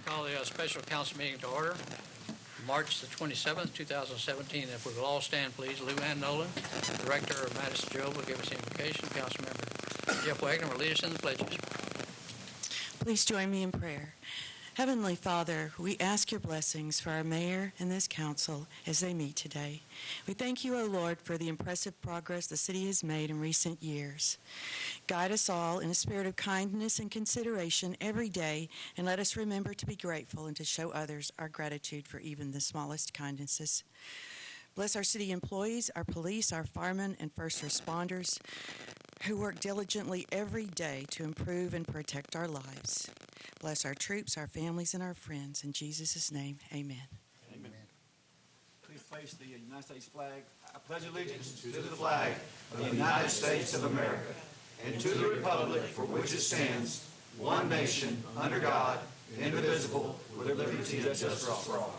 Call the special council meeting to order, March the 27th, 2017. If we will all stand, please. Lou Ann Nolan, Director of Madison Joe, will give us the invocation. Councilmember Jeff Wagner will lead us in the pledges. Please join me in prayer. Heavenly Father, we ask your blessings for our mayor and this council as they meet today. We thank you, O Lord, for the impressive progress the city has made in recent years. Guide us all in a spirit of kindness and consideration every day, and let us remember to be grateful and to show others our gratitude for even the smallest kindnesses. Bless our city employees, our police, our firemen, and first responders who work diligently every day to improve and protect our lives. Bless our troops, our families, and our friends. In Jesus' name, amen. Amen. Please place the United States flag. I pledge allegiance to the flag of the United States of America and to the republic for which it stands, one nation, under God, indivisible, with liberty and justice for all.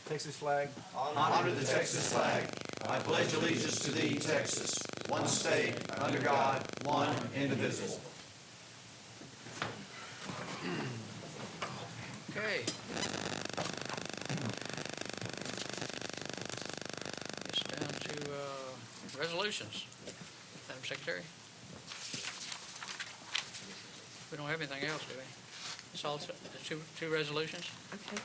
Texas flag. Honor the Texas flag. I pledge allegiance to thee, Texas, one state, under God, one indivisible. Okay. It's down to resolutions. Madam Secretary? We don't have anything else, do we? It's all the two resolutions? Okay.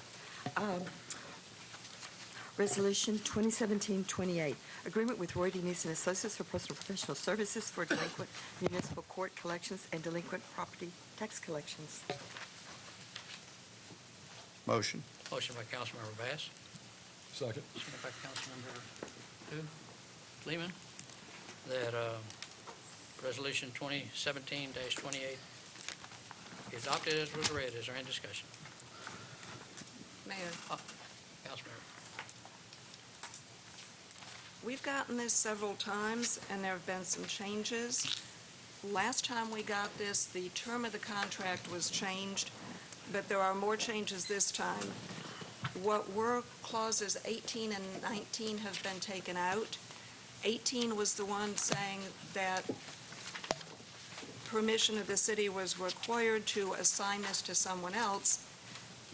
Resolution 2017-28, agreement with Roy D. Neeson Associates for personal professional services for delinquent municipal court collections and delinquent property tax collections. Motion. Motion by Councilmember Bass. Second. Second by Councilmember Lehman. That resolution 2017-28 be adopted as was read. Is there any discussion? Mayor, Councilmember. we've gotten this several times, and there have been some changes. Last time we got this, the term of the contract was changed, but there are more changes this time. What were clauses 18 and 19 have been taken out. 18 was the one saying that permission of the city was required to assign this to someone else.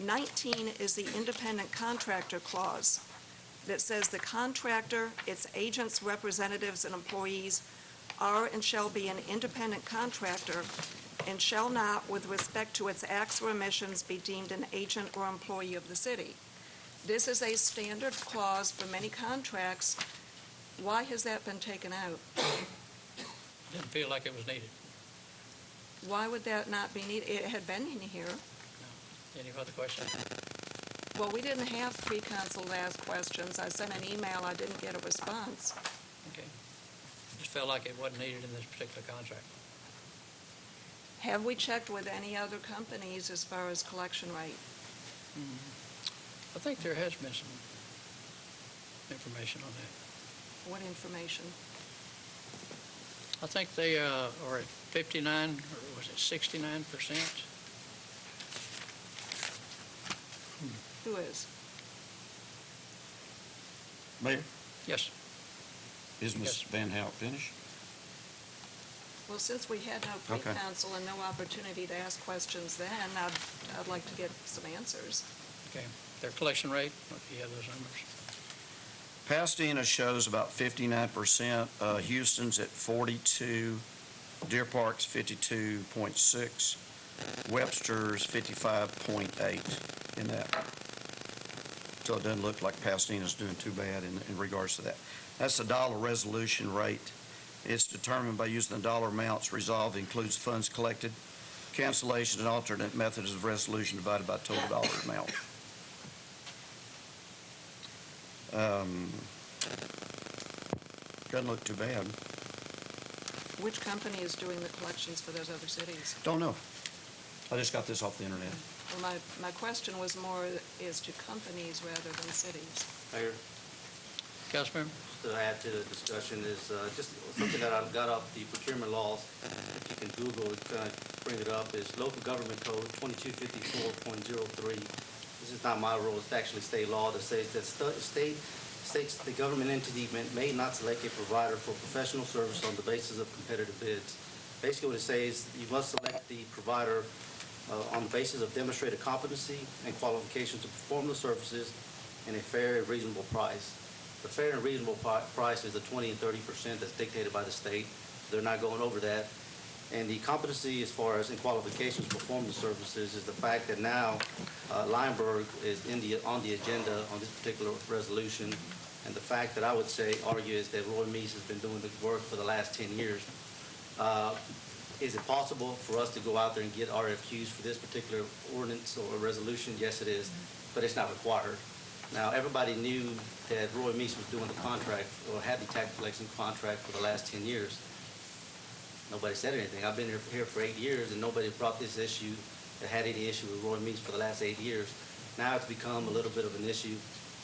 19 is the independent contractor clause that says the contractor, its agents, representatives, and employees are and shall be an independent contractor and shall not, with respect to its acts or omissions, be deemed an agent or employee of the city. This is a standard clause for many contracts. Why has that been taken out? Didn't feel like it was needed. Why would that not be needed? It had been in here. No. Any further questions? Well, we didn't have pre-council to ask questions. I sent an email. I didn't get a response. Okay. Just felt like it wasn't needed in this particular contract. Have we checked with any other companies as far as collection rate? I think there has been some information on that. What information? I think they are at 59, or was it 69%? Who is? Mayor, Yes. is Ms. Yes. Van Hout finished? Well, since we had no Okay. pre-council and no opportunity to ask questions then, I'd like to get some answers. Okay. Their collection rate, what do you have those numbers? Pasadena shows about 59%, Houston's at 42, Deer Park's 52.6, Webster's 55.8 in that. So it doesn't look like Pasadena's doing too bad in regards to that. That's the dollar resolution rate. It's determined by using the dollar amounts. Resolved includes funds collected, cancellation, and alternate methods of resolution divided by total dollar amount. Doesn't look too bad. Which company is doing the collections for those other cities? Don't know. I just got this off the internet. Well, my question was more as to companies rather than cities. Mayor, Councilmember? to add to the discussion is just something that I got off the procurement laws. If you can Google it, bring it up, is Local Government Code 2254.03. This is not my rule, it's actually state law that says that states the government entity may not select a provider for professional service on the basis of competitive bids. Basically what it says, you must select the provider on the basis of demonstrated competency and qualifications to perform the services in a fair and reasonable price. The fair and reasonable price is the 20 and 30% that's dictated by the state. They're not going over that. And the competency as far as in qualifications to perform the services is the fact that now Lineberg is on the agenda on this particular resolution. And the fact that I would argue is that Roy Meese has been doing the work for the last 10 years. Is it possible for us to go out there and get RFQs for this particular ordinance or resolution? Yes, it is, but it's not required. Now, everybody knew that Roy Meese was doing the contract or had the tax collection contract for the last 10 years. Nobody said anything. I've been here for 8 years, and nobody brought this issue that had any issue with Roy Meese for the last 8 years. Now it's become a little bit of an issue,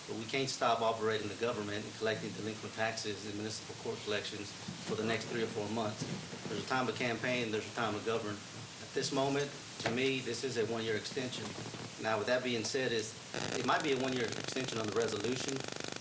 but we can't stop operating the government and collecting delinquent taxes in municipal court collections for the next 3 or 4 months. There's a time of campaign, there's a time of govern. At this moment, to me, this is a one-year extension. Now, with that being said, it might be a one-year extension on the resolution,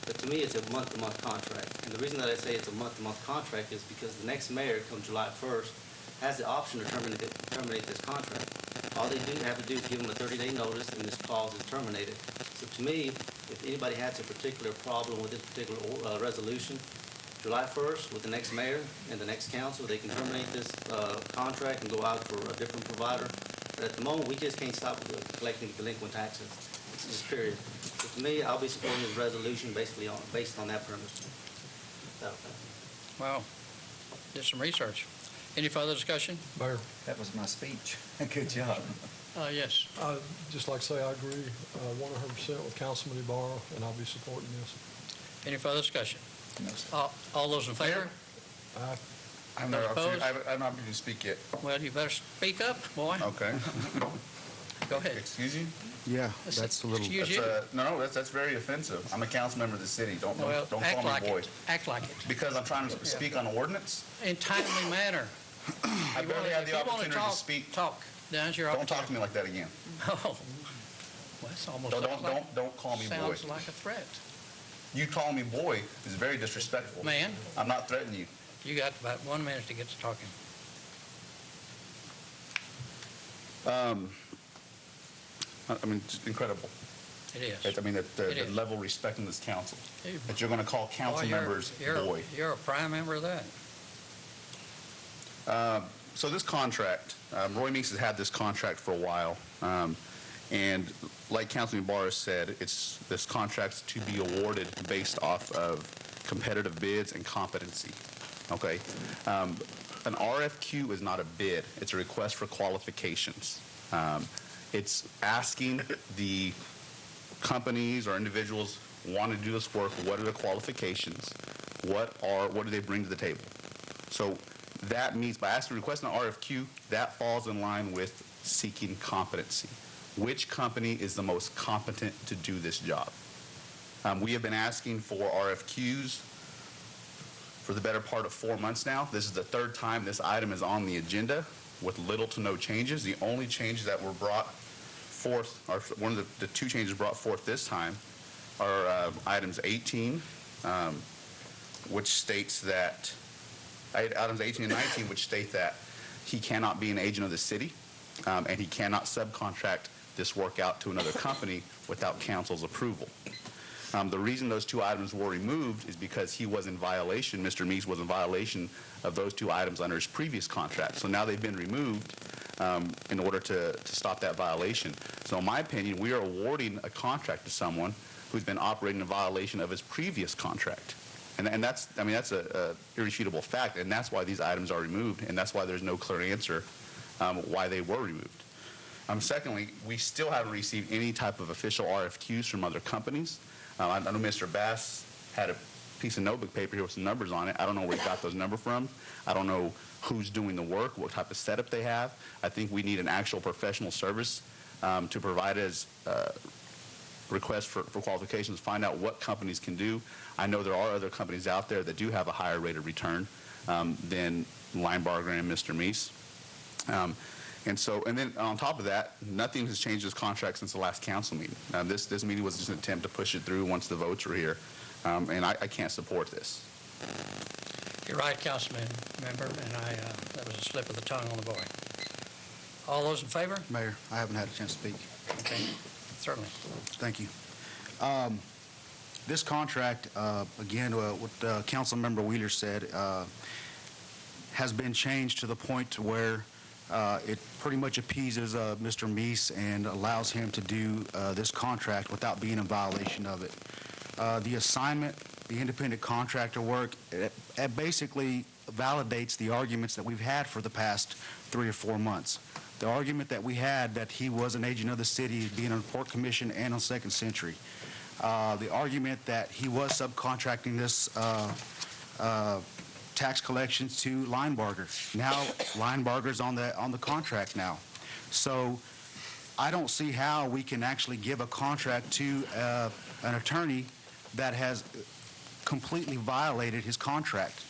but to me, it's a month-to-month contract. And the reason that I say it's a month-to-month contract is because the next mayor, come July 1st, has the option to terminate this contract. All they have to do is give them a 30-day notice, and this clause is terminated. So to me, if anybody has a particular problem with this particular resolution, July 1st, with the next mayor and the next council, they can terminate this contract and go out for a different provider. But at the moment, we just can't stop collecting delinquent taxes. It's just period. So to me, I'll be supporting this resolution based on that premise. Well, did some research. Any further discussion? Mayor, That was my speech. Good job. Yes. I'd just like to say I agree 100% with Councilman Ibarra, and I'll be supporting this. Any further discussion? No, sir. All those in favor? Aye. I'm not opposed? I don't have to speak yet. Well, you better speak up, boy. Okay. Go ahead. Excuse you? Yeah, that's a little. Excuse you? No, that's very offensive. I'm a council member of the city. Don't Well, call act me like boy. it. Act like it. Because I'm trying to speak on ordinance. In timely manner. I barely had the opportunity to speak. Talk. Now's your Don't opportunity. talk to me like that again. Oh, well, that's almost Don't call me boy. sounds like a threat. You calling me boy is very disrespectful. Man, I'm not threatening you. you got about 1 minute to get to talking. I mean, it's incredible. It is. I mean, It the is. level of respect in this council. Hey, That you're going to call council boy, you're- members you're- boy. You're a prime member of that. So this contract, Roy Meeks has had this contract for a while. And like Councilman Barr said, this contract's to be awarded based off of competitive bids and competency. Okay? An RFQ is not a bid. It's a request for qualifications. It's asking the companies or individuals want to do this work, what are the qualifications? What do they bring to the table? So that means by requesting an RFQ, that falls in line with seeking competency. Which company is the most competent to do this job? We have been asking for RFQs for the better part of 4 months now. This is the third time this item is on the agenda with little to no changes. The only changes that were brought forth, or one of the two changes brought forth this time, are items 18, which states that, items 18 and 19, which state that he cannot be an agent of the city, and he cannot subcontract this work out to another company without council's approval. The reason those two items were removed is because he was in violation, Mr. Meeks was in violation of those two items under his previous contract. So now they've been removed in order to stop that violation. So in my opinion, we are awarding a contract to someone who's been operating in violation of his previous contract. And that's a irrefutable fact, and that's why these items are removed, and that's why there's no clear answer why they were removed. Secondly, we still haven't received any type of official RFQs from other companies. I know Mr. Bass had a piece of notebook paper here with some numbers on it. I don't know where he got those numbers from. I don't know who's doing the work, what type of setup they have. I think we need an actual professional service to provide as requests for qualifications, find out what companies can do. I know there are other companies out there that do have a higher rate of return than Linebarger and Mr. Meese. And then on top of that, nothing has changed this contract since the last council meeting. This meeting was just an attempt to push it through once the votes were here, and I can't support this. You're right, Councilman member, and that was a slip of the tongue on the boy. All those in favor? Mayor, I haven't had a chance to speak. Okay, certainly. Thank you. This contract, again, what Councilmember Wheeler said, has been changed to the point to where it pretty much appeases Mr. Meese and allows him to do this contract without being in violation of it. The assignment, the independent contractor work, it basically validates the arguments that we've had for the past 3 or 4 months. The argument that we had that he was an agent of the city, being on Port Commission and on Second Century. The argument that he was subcontracting this tax collections to Linebarger. Now Linebarger's on the contract now. So I don't see how we can actually give a contract to an attorney that has completely violated his contract.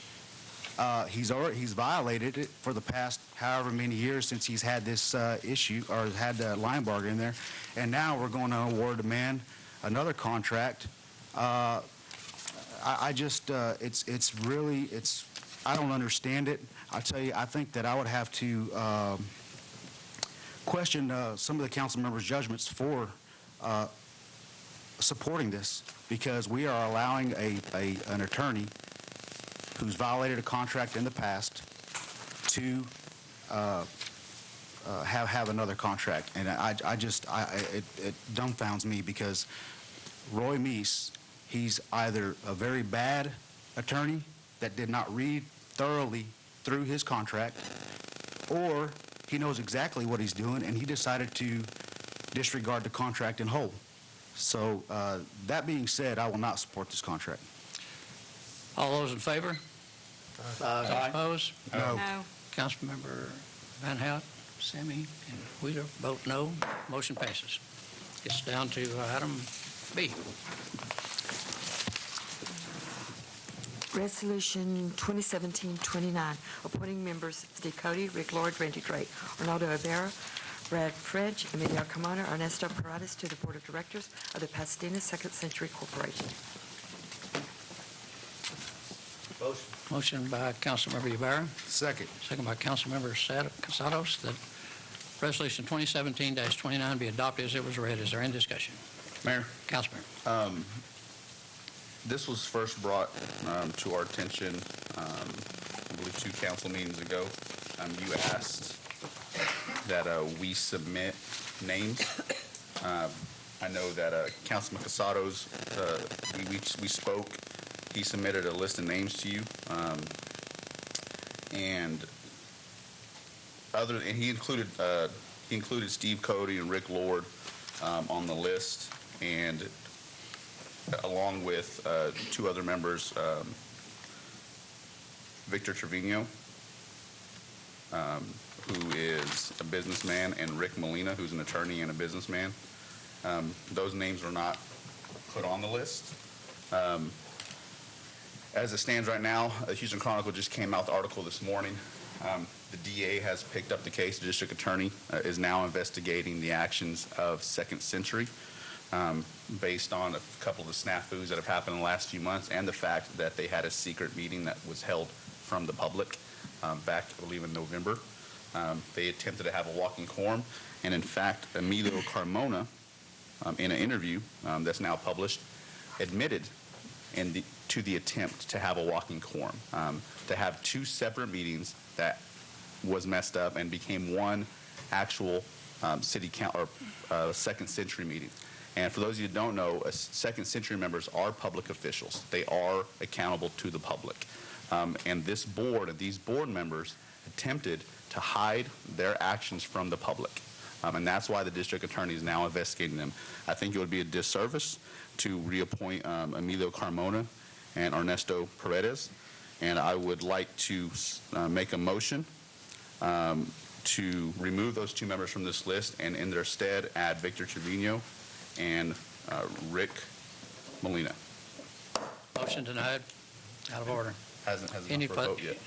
He's violated it for the past however many years since he's had this issue or had Linebarger in there, and now we're going to award a man another contract. I don't understand it. I tell you, I think that I would have to question some of the council members' judgments for supporting this, because we are allowing an attorney who's violated a contract in the past to have another contract. And it dumbfounds me, because Roy Meese, he's either a very bad attorney that did not read thoroughly through his contract, or he knows exactly what he's doing and he decided to disregard the contract in whole. So that being said, I will not support this contract. All those in favor? Aye. Opposed? No. No. Councilmember Van Hout, Sammy, and Wheeler vote no. Motion passes. Gets down to item B. Resolution 2017-29, appointing members Steve Cody, Rick Lord, Randy Gray, Arnaldo Ibarra, Brad Fredge, Emilio Carmona, Ernesto Paredes to the Board of Directors of the Pasadena Second Century Corporation. Motion. Motion by Councilmember Ibarra, Second. second by Councilmember Casados, that Resolution 2017-29 be adopted as it was read. Is there any discussion? Mayor, Councilmember. this was first brought to our attention, I believe 2 council meetings ago. You asked that we submit names. I know that Councilman Casados, we spoke. He submitted a list of names to you, and he included Steve Cody and Rick Lord on the list, and along with 2 other members, Victor Trevino, who is a businessman, and Rick Molina, who's an attorney and a businessman. Those names are not put on the list. As it stands right now, the Houston Chronicle just came out the article this morning. The DA has picked up the case. The district attorney is now investigating the actions of Second Century based on a couple of the snafus that have happened in the last few months, and the fact that they had a secret meeting that was held from the public back, I believe, in November. They attempted to have a walking quorum, and in fact, Emilio Carmona, in an interview that's now published, admitted to the attempt to have a walking quorum, to have 2 separate meetings that was messed up and became one actual city council or Second Century meeting. And for those of you who don't know, Second Century members are public officials. They are accountable to the public. And this board and these board members attempted to hide their actions from the public. And that's why the district attorney is now investigating them. I think it would be a disservice to reappoint Emilio Carmona and Ernesto Paredes. And I would like to make a motion to remove those 2 members from this list, and in their stead add Victor Trevino and Rick Molina. Motion denied. Out of order. Hasn't Any been for a vote yet.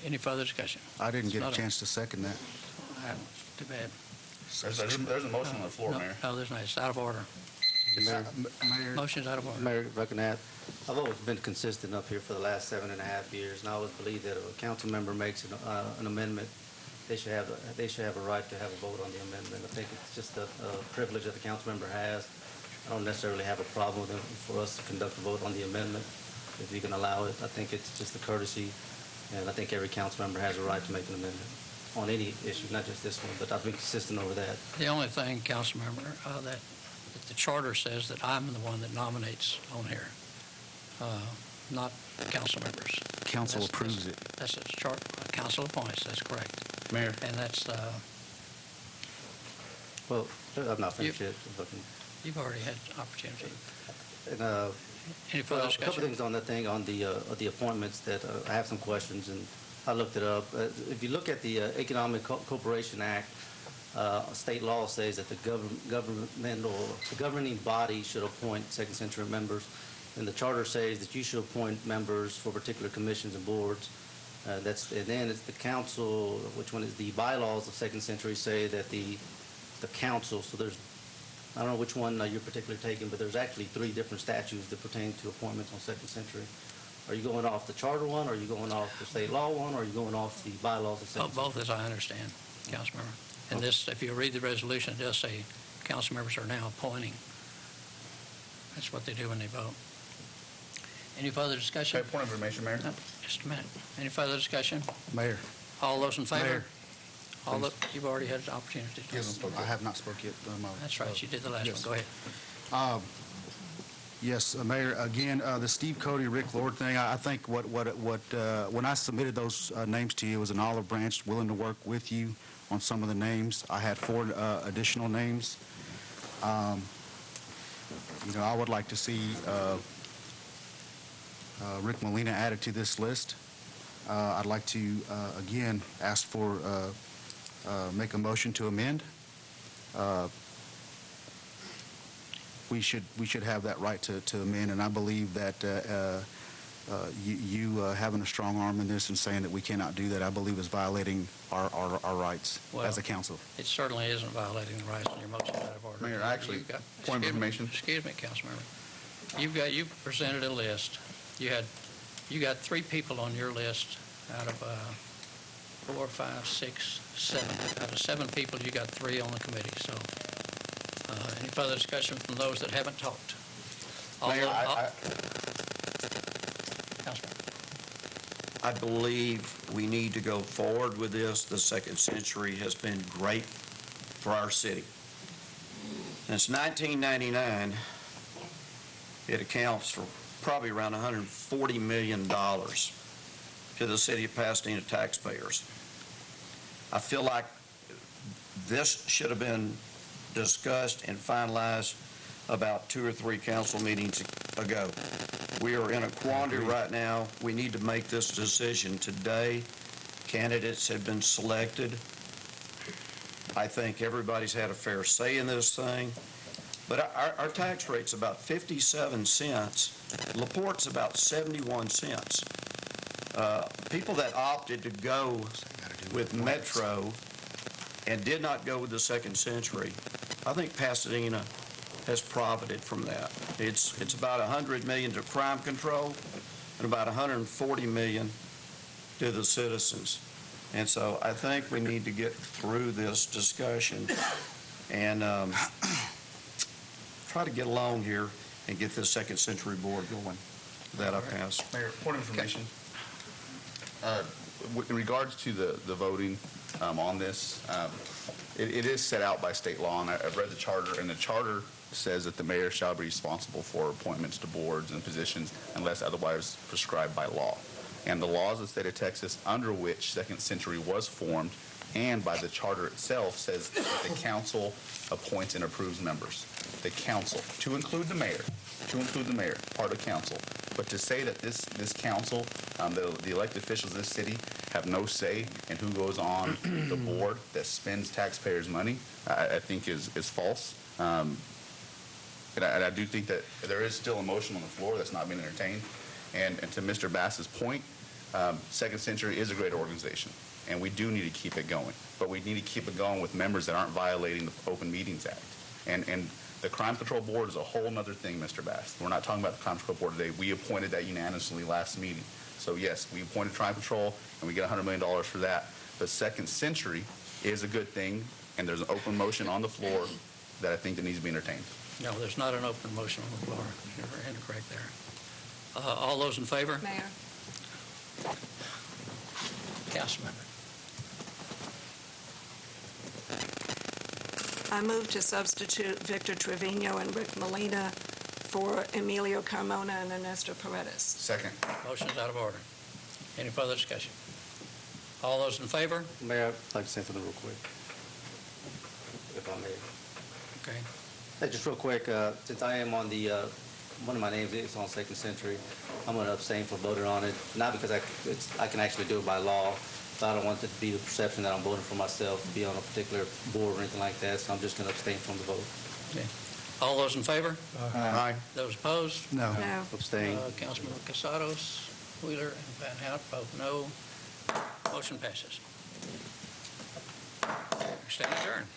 Any further discussion? I didn't get a Not a- chance to second that. Too bad. There's a motion on the floor, No, Mayor. no, there's not. It's out of order. Mayor, Mayor, Motion's out of order. Mayor, if I can add, I've always been consistent up here for the last 7.5 years, and I always believe that if a council member makes an amendment they should have a right to have a vote on the amendment. I think it's just a privilege that the council member has. I don't necessarily have a problem with it for us to conduct a vote on the amendment, if you can allow it. I think it's just a courtesy, and I think every council member has a right to make an amendment on any issue, not just this one, but I've been consistent over that. The only thing, council member, that the charter says that I'm the one that nominates on here, not council members. Council approves it. That's a chart, council appoints, that's correct. Mayor. And that's, Well, I've not finished yet. If I can- you've already had opportunity. And, Any further well, a couple discussion? things on that thing, on the appointments that I have some questions, and I looked it up. If you look at the Economic Corporation Act, state law says that the the governing body should appoint Second Century members, and the charter says that you should appoint members for particular commissions and boards. And then it's the council, which one is the bylaws of Second Century say that the council, so there's, I don't know which one you're particularly taking, but there's actually 3 different statutes that pertain to appointments on Second Century. Are you going off the charter one, or are you going off the state law one, or are you going off the bylaws of Second Century? Both, as I understand, council member. And this, if you read the resolution, it does say council members are now appointing. That's what they do when they vote. Any further discussion? Okay, point of information, Mayor. No, just a minute. Any further discussion? Mayor. All those in favor? Mayor. All you've already had an opportunity to. I have not spoke yet. That's right, you did the last one. Yes. Go ahead. Yes, Mayor, again, the Steve Cody, Rick Lord thing, I think when I submitted those names to you, it was an olive branch, willing to work with you on some of the names. I had 4 additional names. I would like to see Rick Molina added to this list. I'd like to, again, ask for, make a motion to amend. We should have that right to amend, and I believe that you having a strong arm in this and saying that we cannot do that, I believe is violating our rights as a council. It certainly isn't violating the rights in your motion out of order. Mayor, actually, point of information. Excuse me, council member. You presented a list. You got 3 people on your list out of 4, 5, 6, 7. Out of 7 people, you got 3 on the committee. So, any further discussion from those that haven't talked? Mayor, Councilman. I believe we need to go forward with this. The Second Century has been great for our city. Since 1999, it accounts for probably around $140 million to the city of Pasadena taxpayers. I feel like this should have been discussed and finalized about 2 or 3 council meetings ago. We are in a quandary right now. We need to make this decision today. Candidates have been selected. I think everybody's had a fair say in this thing. But our tax rate's about 57 cents. LaPorte's about 71 cents. People that opted to go with Metro and did not go with the Second Century, I think Pasadena has profited from that. It's about $100 million to crime control and about $140 million to the citizens. And so I think we need to get through this discussion and try to get along here and get this Second Century board going. With that, I pass. Mayor, point of information. In regards to the voting on this, it is set out by state law, and I've read the charter, and the charter says that the mayor shall be responsible for appointments to boards and positions unless otherwise prescribed by law. And the laws of the state of Texas under which Second Century was formed and by the charter itself says that the council appoints and approves members. The council, to include the mayor, part of council. But to say that this council, the elected officials of this city have no say in who goes on the board that spends taxpayers' money, I think is false. And I do think that there is still a motion on the floor that's not being entertained. And to Mr. Bass's point, Second Century is a great organization, and we do need to keep it going. But we need to keep it going with members that aren't violating the Open Meetings Act. And the Crime Control Board is a whole other thing, Mr. Bass. We're not talking about the Crime Control Board today. We appointed that unanimously last meeting. So yes, we appointed Crime Control, and we get $100 million for that. But Second Century is a good thing, and there's an open motion on the floor that I think that needs to be entertained. No, there's not an open motion on the floor. You're incorrect there. All those in favor? Mayor, Councilmember. I move to substitute Victor Trevino and Rick Molina for Emilio Carmona and Ernesto Paredes. Second. Motion's out of order. Any further discussion? All those in favor? Mayor, I'd like to say something real quick, if I may. Okay. Hey, just real quick, since I am on the, one of my names is on Second Century, I'm going to abstain from voting on it, not because I can actually do it by law, but I don't want it to be the perception that I'm voting for myself to be on a particular board or anything like that, so I'm just going to abstain from the vote. Okay. All those in favor? Aye. Those opposed? No. No. Abstain. Councilmember Casados, Wheeler, and Van Hout vote no. Motion passes. Stand adjourned.